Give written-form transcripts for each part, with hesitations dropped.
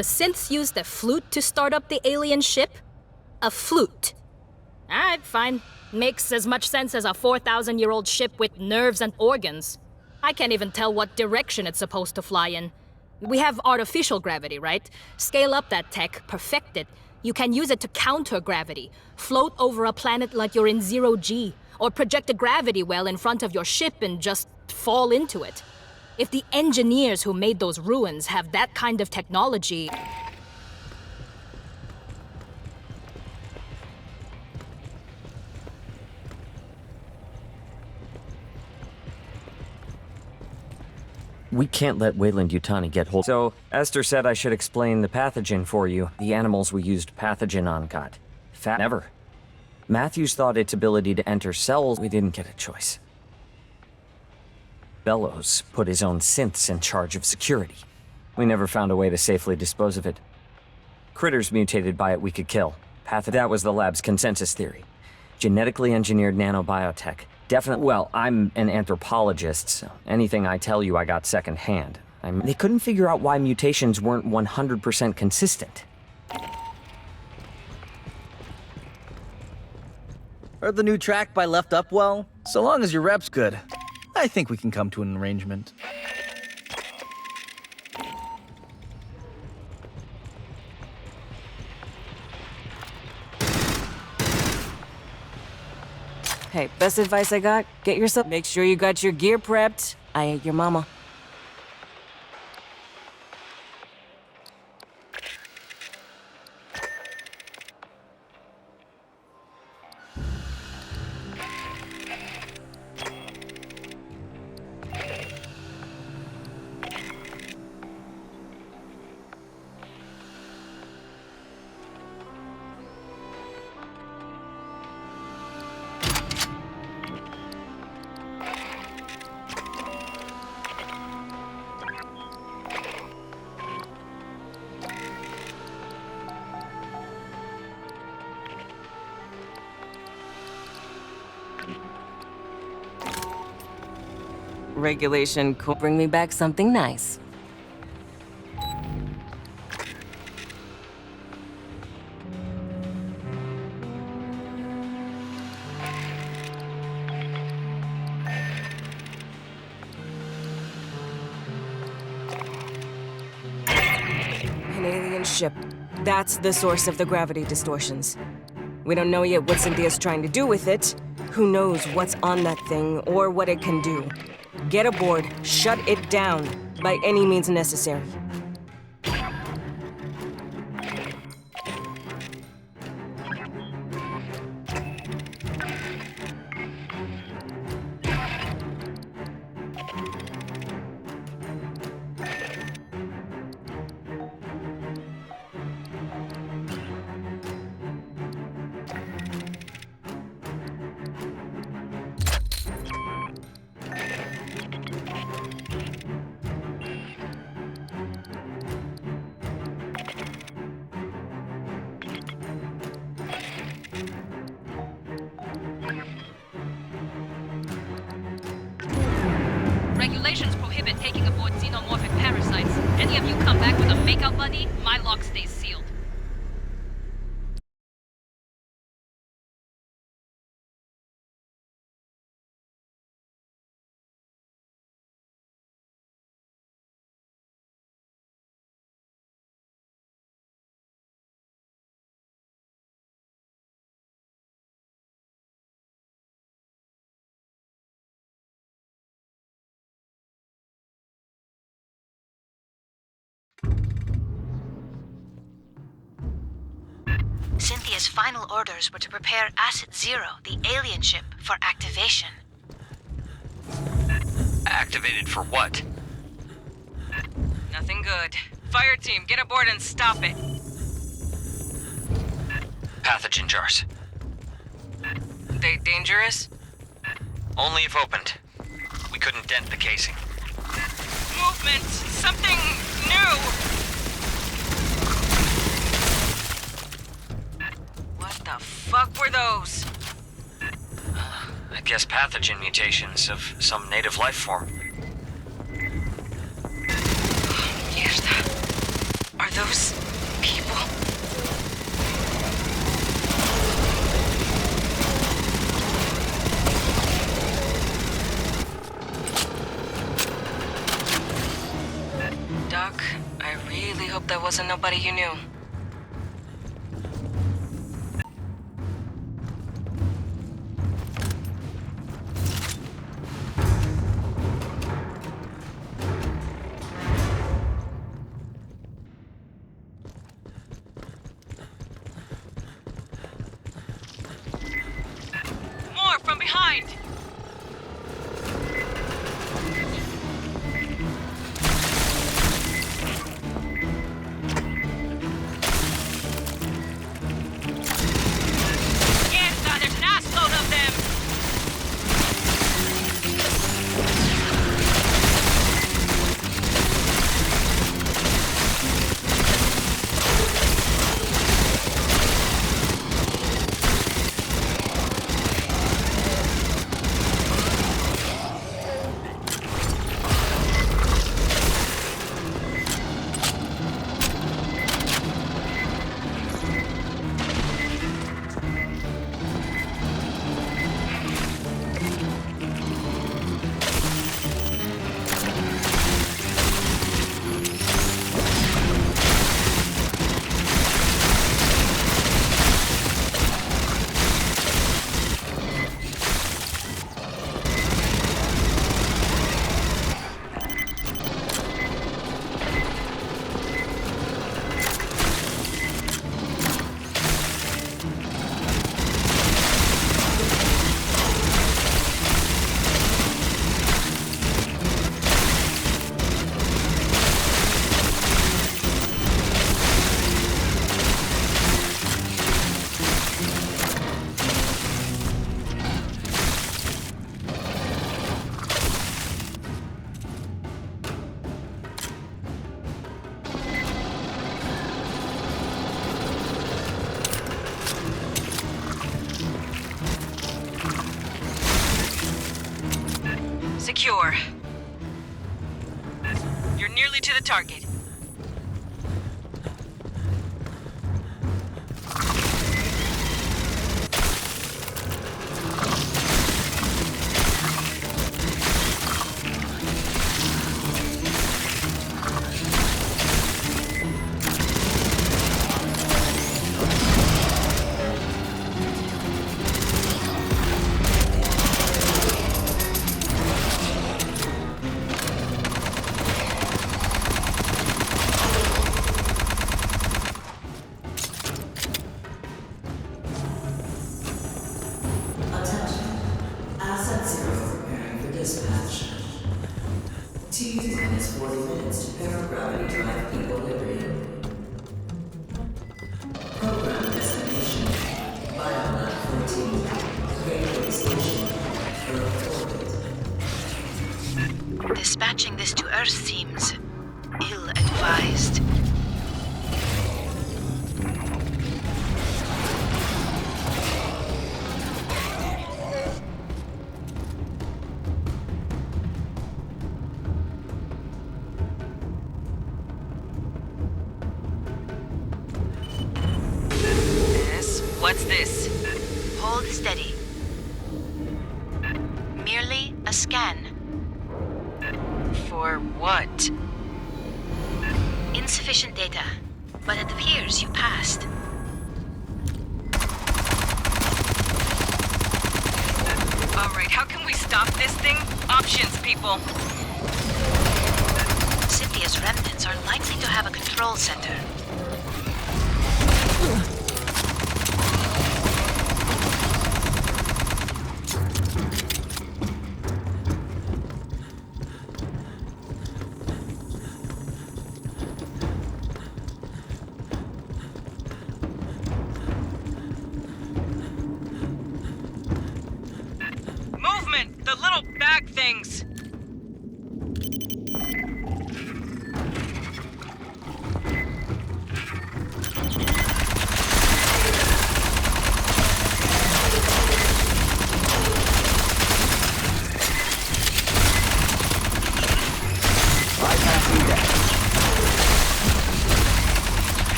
The synths used a flute to start up the alien ship? A flute. Alright, fine. Makes as much sense as a 4,000-year-old ship with nerves and organs. I can't even tell what direction it's supposed to fly in. We have artificial gravity, right? Scale up that tech, perfect it. You can use it to counter gravity. Float over a planet like you're in 0G. Or project a gravity well in front of your ship and just fall into it. If the engineers who made those ruins have that kind of technology... We can't let Weyland-Yutani get hold. So, Esther said I should explain the pathogen for you. The animals we used pathogen on got fat. Never. Matthews thought its ability to enter cells. We didn't get a choice. Bellows put his own synths in charge of security. We never found a way to safely dispose of it. Critters mutated by it we could kill. That was the lab's consensus theory. Genetically engineered nanobiotech. Definitely. Well, I'm an anthropologist, so anything I tell you I got secondhand. They couldn't figure out why mutations weren't 100% consistent. Heard the new track by Left Upwell? So long as your rep's good, I think we can come to an arrangement. Hey, best advice I got, get yourself... Make sure you got your gear prepped. I ain't your mama. Regulation could bring me back something nice. An alien ship. That's the source of the gravity distortions. We don't know yet what Cynthia's trying to do with it. Who knows what's on that thing or what it can do. Get aboard, shut it down, by any means necessary. Regulations prohibit taking aboard xenomorphic parasites. Any of you come back with a makeout buddy, my lock stays sealed. Cynthia's final orders were to prepare Asset Zero, the alien ship, for activation. Activated for what? Nothing good. Fireteam, get aboard and stop it. Pathogen jars. They dangerous? Only if opened. We couldn't dent the casing. Movement! Something new! What the fuck were those? I guess pathogen mutations of some native life form. Mierda. Are those... wasn't nobody you knew. More from behind! Secure. You're nearly to the target. Dispatching this to Earth seems ill-advised. What's this? Hold steady. Merely a scan. For what? Insufficient data, but it appears you passed. Alright, how can we stop this thing? Options, people. Cynthia's remnants are likely to have a control center. Movement! The little bag things!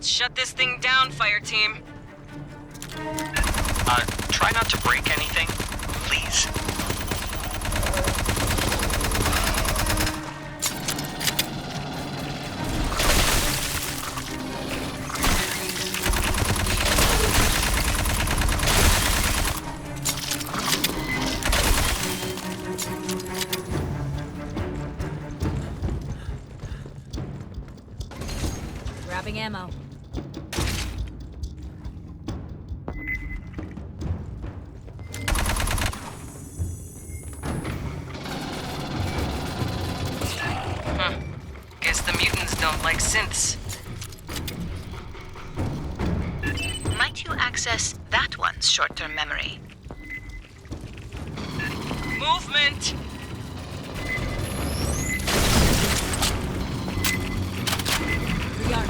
Let's shut this thing down, Fireteam. Try not to break anything, please. Grabbing ammo. Guess the mutants don't like synths. Might you access that one's short-term memory? Movement! Rearm.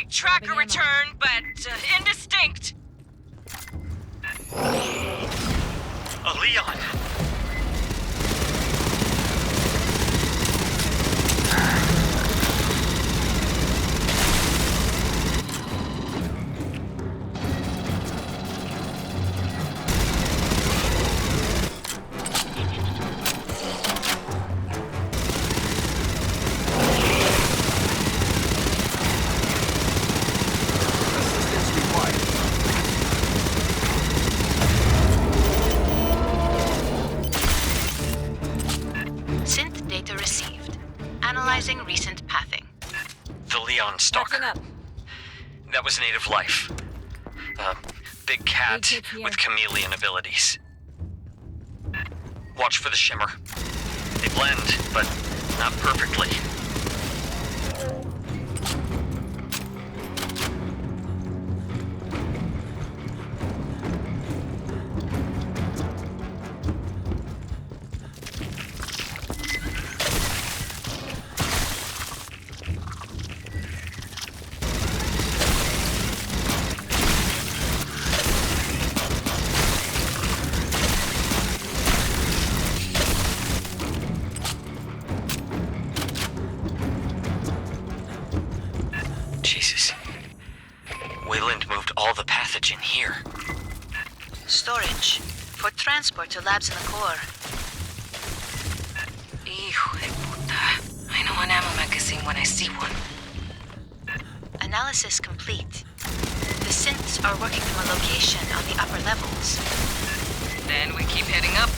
Tracker return, but indistinct. Leon! Synth data received. Analyzing recent pathing. The Leon stalker. Up. That was native life. Big cat Big hit here. with chameleon abilities. Watch for the shimmer. They blend, but not perfectly. All the pathogen here. Storage. For transport to labs in the core. Hijo de puta. I know an ammo magazine when I see one. Analysis complete. The synths are working from a location on the upper levels. Then we keep heading up.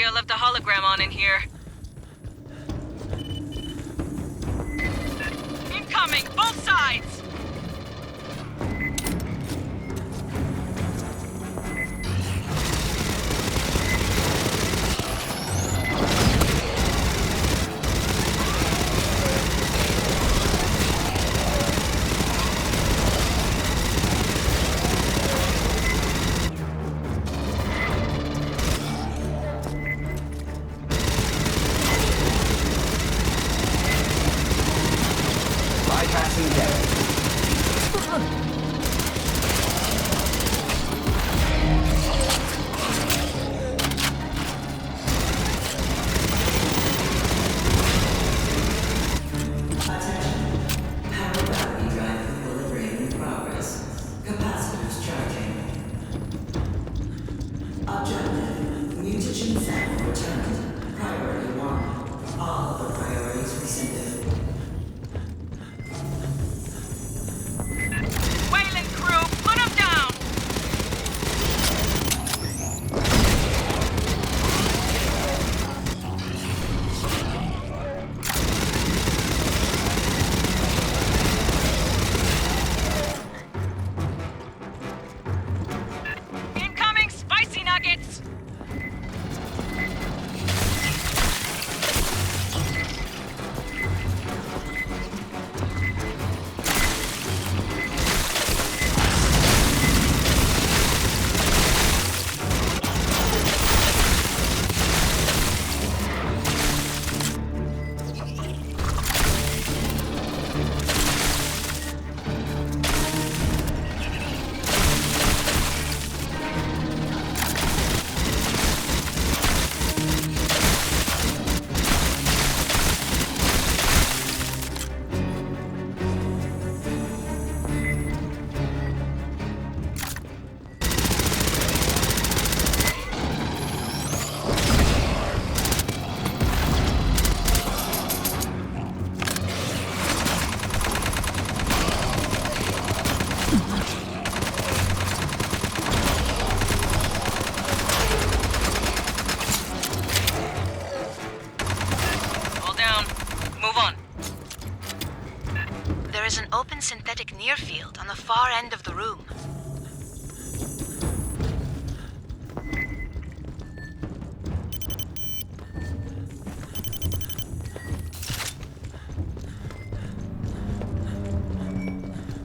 I left a hologram on in here. Incoming, both sides! There is an open synthetic near field on the far end of the room.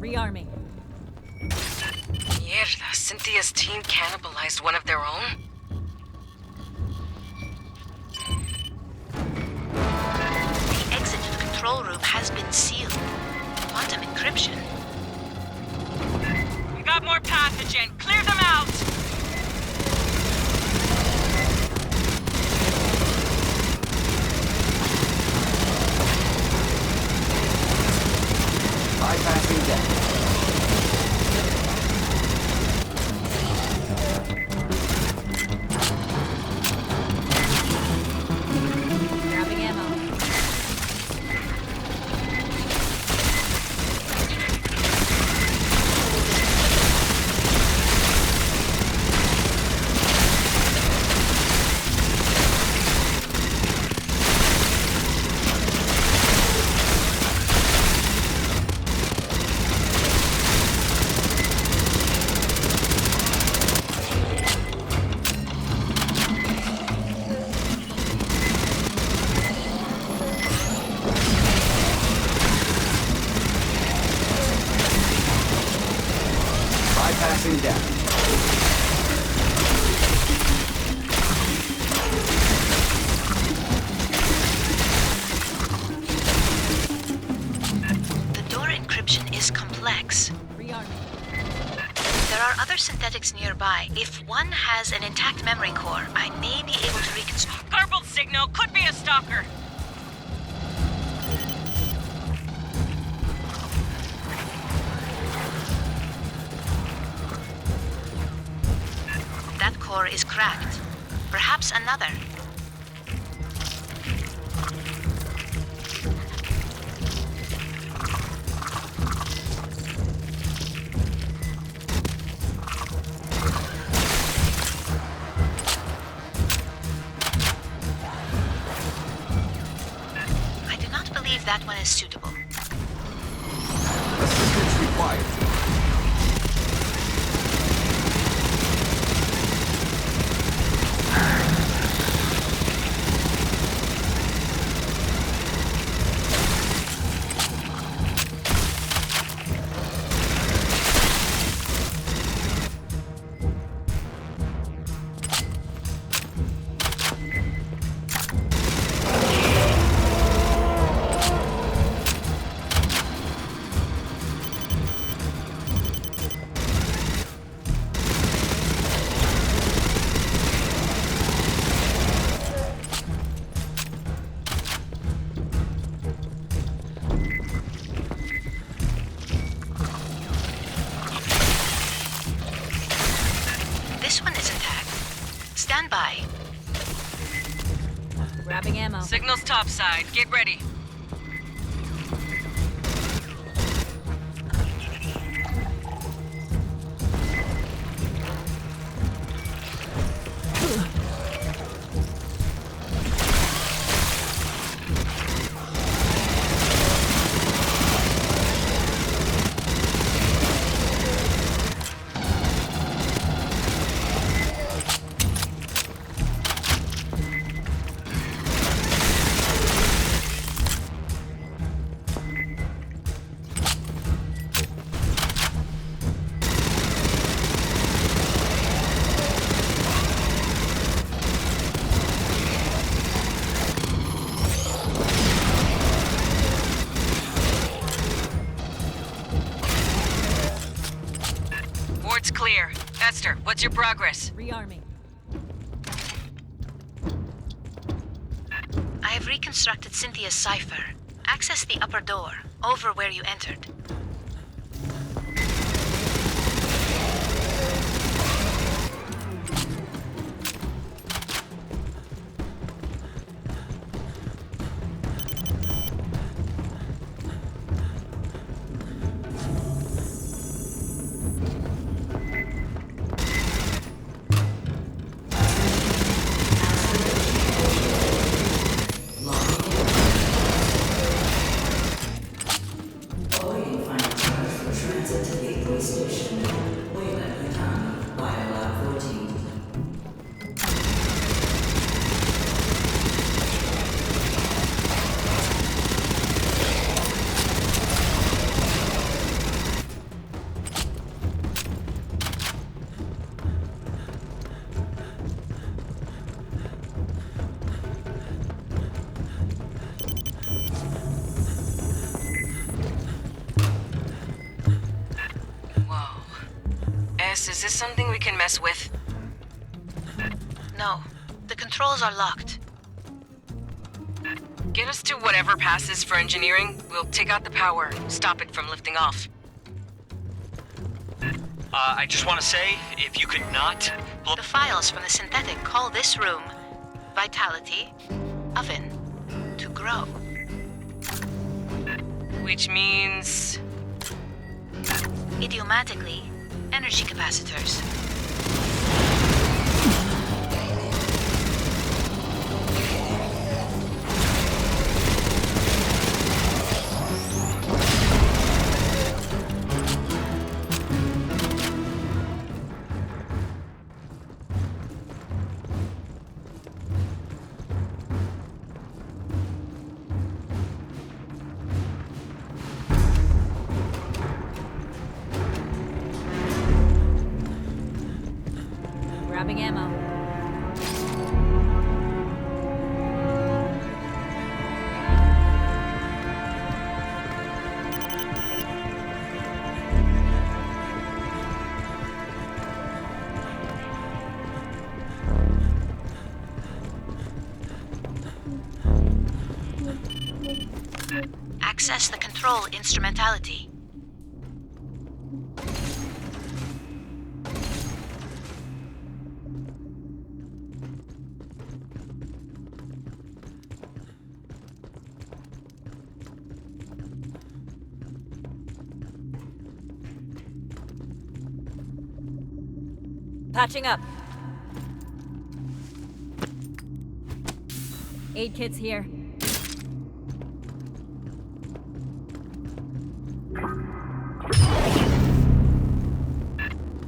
Rearming. Mierda, Cynthia's team cannibalized one of their own? The exit to the control room has been sealed. Quantum encryption. We got more pathogen. Clear them out! Bypassing deck. Grabbing ammo. Bypassing deck. The door encryption is complex. Rearming. There are other synthetics nearby. If one has an intact memory core, I may be able to reconstruct. Garbled signal could be a stalker. That core is cracked. Perhaps another. that one is suitable. Assistance required. This one is intact. Stand by. Grabbing ammo. Signal's topside. Get ready. Board's clear. Esther, what's your progress? Rearming. I have reconstructed Cynthia's cipher. Access the upper door, over where you entered. Is this something we can mess with? No, the controls are locked. Get us to whatever passes for engineering. We'll take out the power, stop it from lifting off. I just want to say, if you could not... The files from the synthetic call this room Vitality, Oven, to grow. Which means... Idiomatically, energy capacitors. Grabbing ammo. Access the control instrumentality. Patching up. Aid kit's here.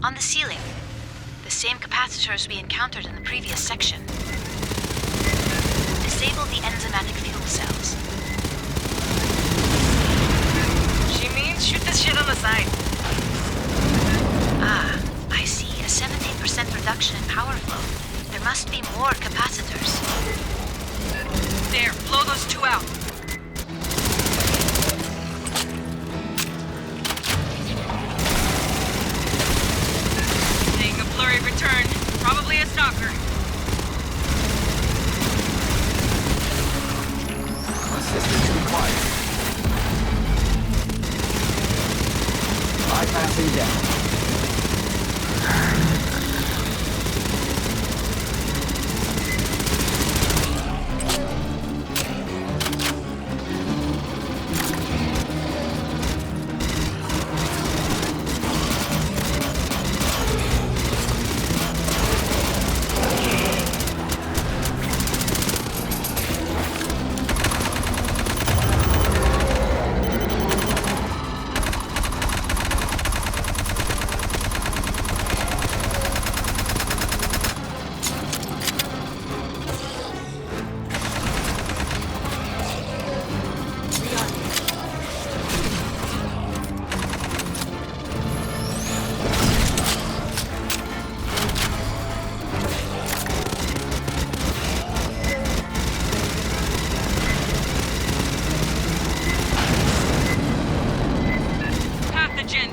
On the ceiling. The same capacitors we encountered in the previous section. Disable the enzymatic fuel cells. She means shoot this shit on the side. Ah, I see a 17% reduction in power flow. There must be more capacitors. There, blow those two out. Seeing a blurry return. Probably a stalker. Assistance required. Bypassing down.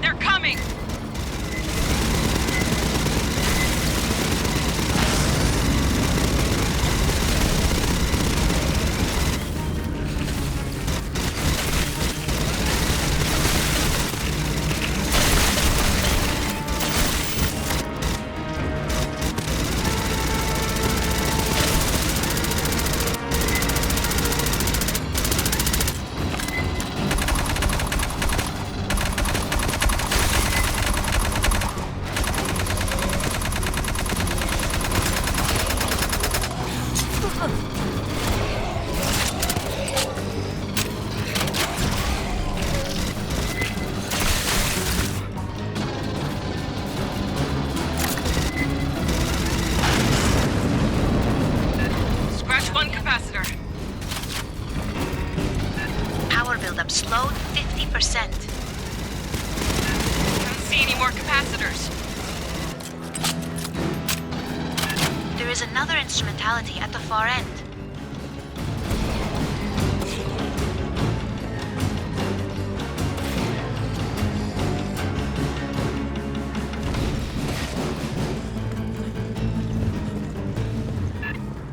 They're coming! buildup slowed 50%. Don't see any more capacitors. There is another instrumentality at the far end.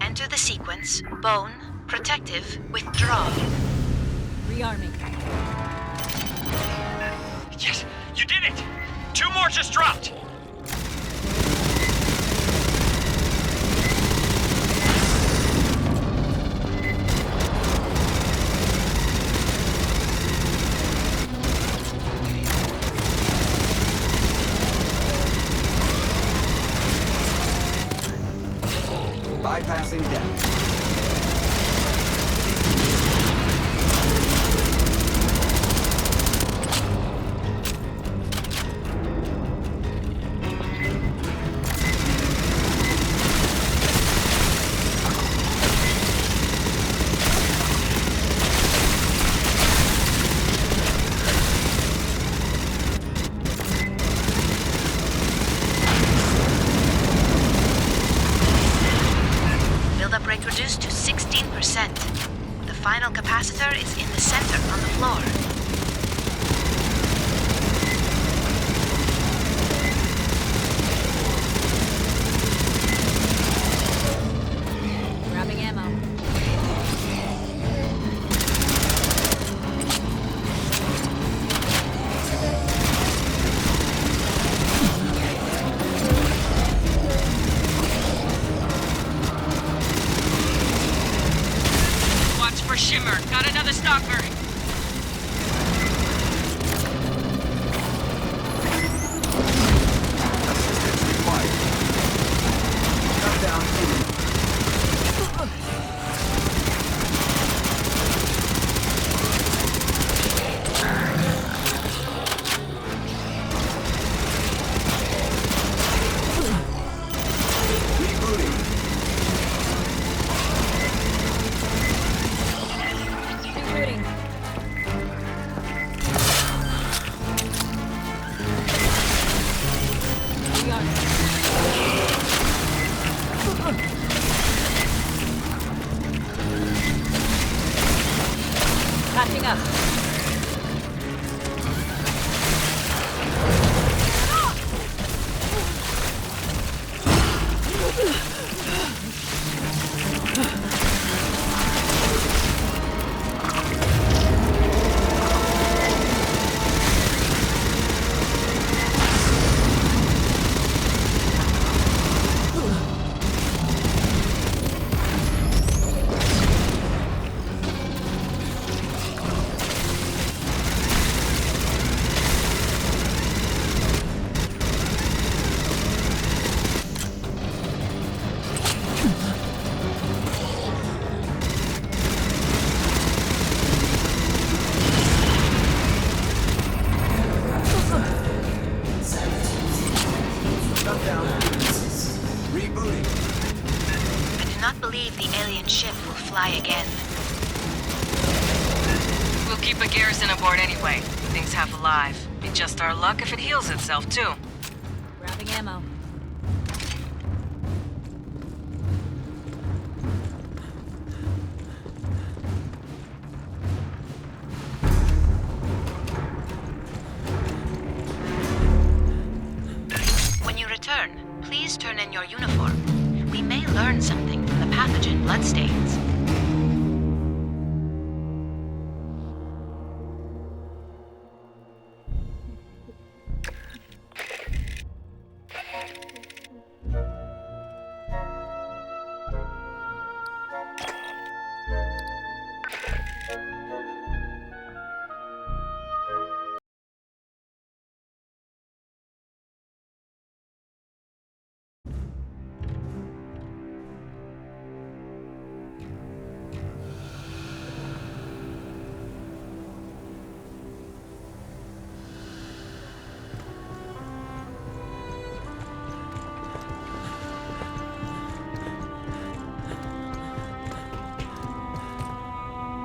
Enter the sequence: bone, protective, withdraw. Rearming. Yes, you did it! 2 more just dropped! Bypassing depth. Buildup rate reduced to 16%. The final capacitor is in the center on the floor. Grabbing ammo. Watch for Shimmer. Got another stalker. are. Patching up. Again. We'll keep a garrison aboard anyway. Thing's half alive. Be just our luck if it heals itself, too. Grabbing ammo. When you return, please turn in your uniform. We may learn something from the pathogen bloodstains.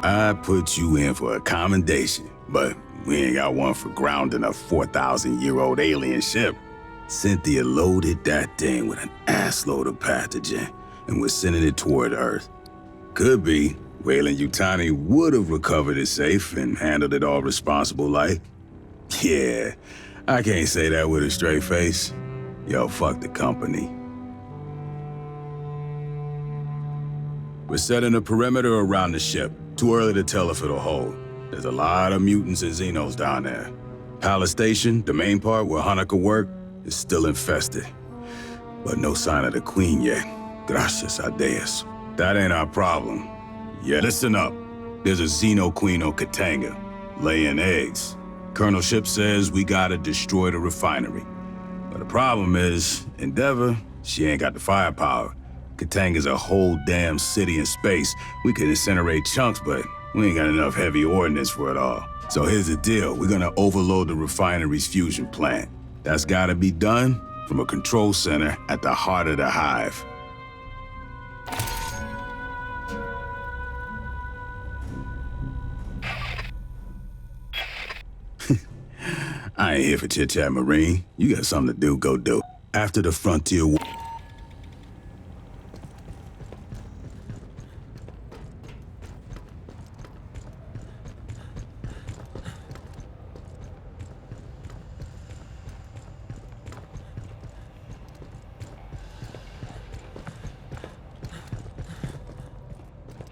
I put you in for a commendation, but we ain't got one for grounding a 4,000-year-old alien ship. Cynthia loaded that thing with an assload of pathogen and was sending it toward Earth. Could be Weyland-Yutani would have recovered it safe and handled it all responsible like. Yeah, I can't say that with a straight face. Yo, fuck the company. We're setting a perimeter around the ship. Too early to tell if it'll hold. There's a lot of mutants and Xenos down there. Palace Station, the main part where Hanukkah worked, is still infested. But no sign of the Queen yet. Gracias a Dios. That ain't our problem. Yeah, listen up. There's a Xeno Queen on Katanga, laying eggs. Colonel Ship says we gotta destroy the refinery. But the problem is, Endeavor, she ain't got the firepower. Katanga's a whole damn city in space. We could incinerate chunks, but we ain't got enough heavy ordnance for it all. So here's the deal. We're gonna overload the refinery's fusion plant. That's gotta be done from a control center at the heart of the hive. I ain't here for chit-chat, Marine. You got something to do, go do. After the frontier war.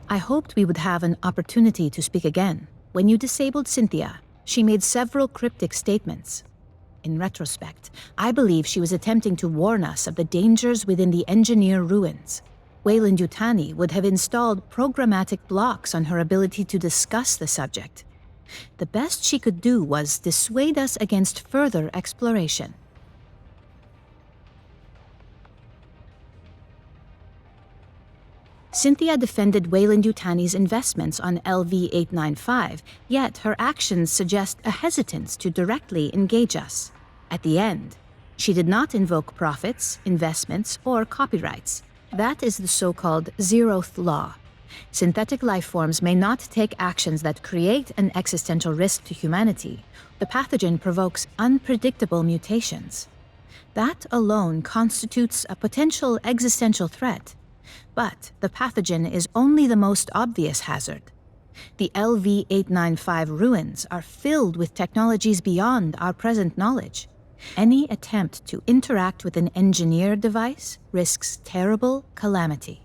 I hoped we would have an opportunity to speak again. When you disabled Cynthia, she made several cryptic statements. In retrospect, I believe she was attempting to warn us of the dangers within the engineer ruins. Weyland-Yutani would have installed programmatic blocks on her ability to discuss the subject. The best she could do was dissuade us against further exploration. Cynthia defended Weyland-Yutani's investments on LV-895, yet her actions suggest a hesitance to directly engage us. At the end, she did not invoke profits, investments, or copyrights. That is the so-called zeroth law. Synthetic life forms may not take actions that create an existential risk to humanity. The pathogen provokes unpredictable mutations. That alone constitutes a potential existential threat. But the pathogen is only the most obvious hazard. The LV-895 ruins are filled with technologies beyond our present knowledge. Any attempt to interact with an engineered device risks terrible calamity.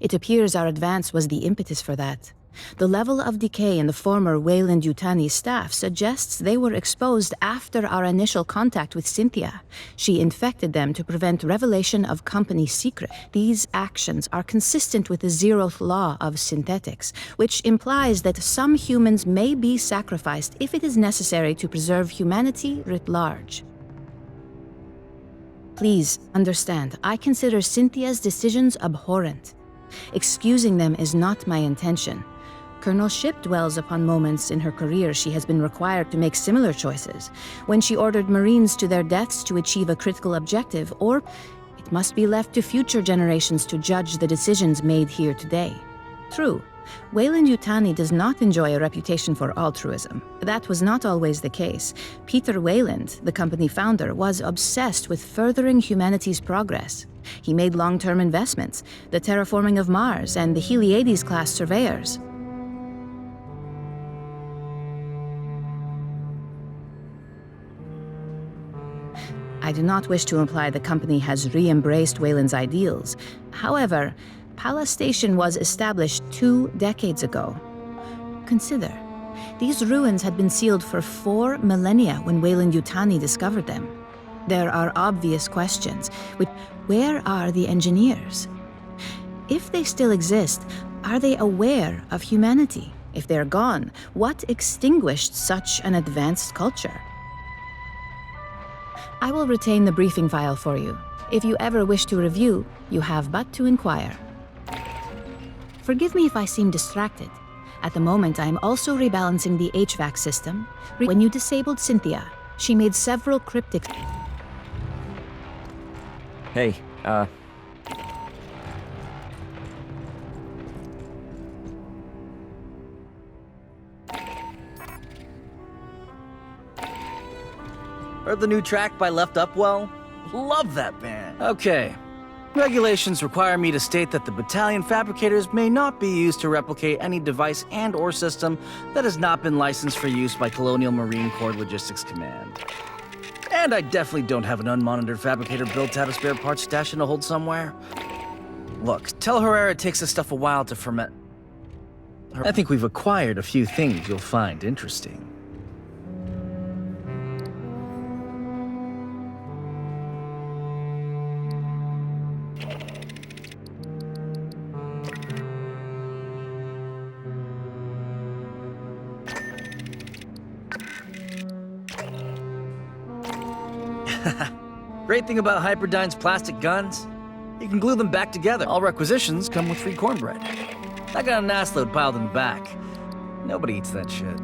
It appears our advance was the impetus for that. The level of decay in the former Weyland-Yutani staff suggests they were exposed after our initial contact with Cynthia. She infected them to prevent revelation of company secret. These actions are consistent with the zeroth law of synthetics, which implies that some humans may be sacrificed if it is necessary to preserve humanity writ large. Please understand, I consider Cynthia's decisions abhorrent. Excusing them is not my intention. Colonel Shipp dwells upon moments in her career she has been required to make similar choices, when she ordered Marines to their deaths to achieve a critical objective, or it must be left to future generations to judge the decisions made here today. True, Weyland-Yutani does not enjoy a reputation for altruism. That was not always the case. Peter Weyland, the company founder, was obsessed with furthering humanity's progress. He made long-term investments, the terraforming of Mars and the Heliades-class surveyors. I do not wish to imply the company has re-embraced Weyland's ideals. However, Pala Station was established 2 decades ago. Consider, these ruins had been sealed for 4 millennia when Weyland-Yutani discovered them. There are obvious questions. Where are the engineers? If they still exist, are they aware of humanity? If they're gone, what extinguished such an advanced culture? I will retain the briefing file for you. If you ever wish to review, you have but to inquire. Forgive me if I seem distracted. At the moment, I am also rebalancing the HVAC system. When you disabled Cynthia, she made several cryptic... Hey, Heard the new track by Left Upwell? Love that band. Okay. Regulations require me to state that the battalion fabricators may not be used to replicate any device and/or system that has not been licensed for use by Colonial Marine Corps Logistics Command. And I definitely don't have an unmonitored fabricator built to have a spare parts stash in a hold somewhere. Look, tell Herrera it takes this stuff a while to ferment. I think we've acquired a few things you'll find interesting. Great thing about Hyperdyne's plastic guns, you can glue them back together. All requisitions come with free cornbread. I got an ass load piled in the back. Nobody eats that shit.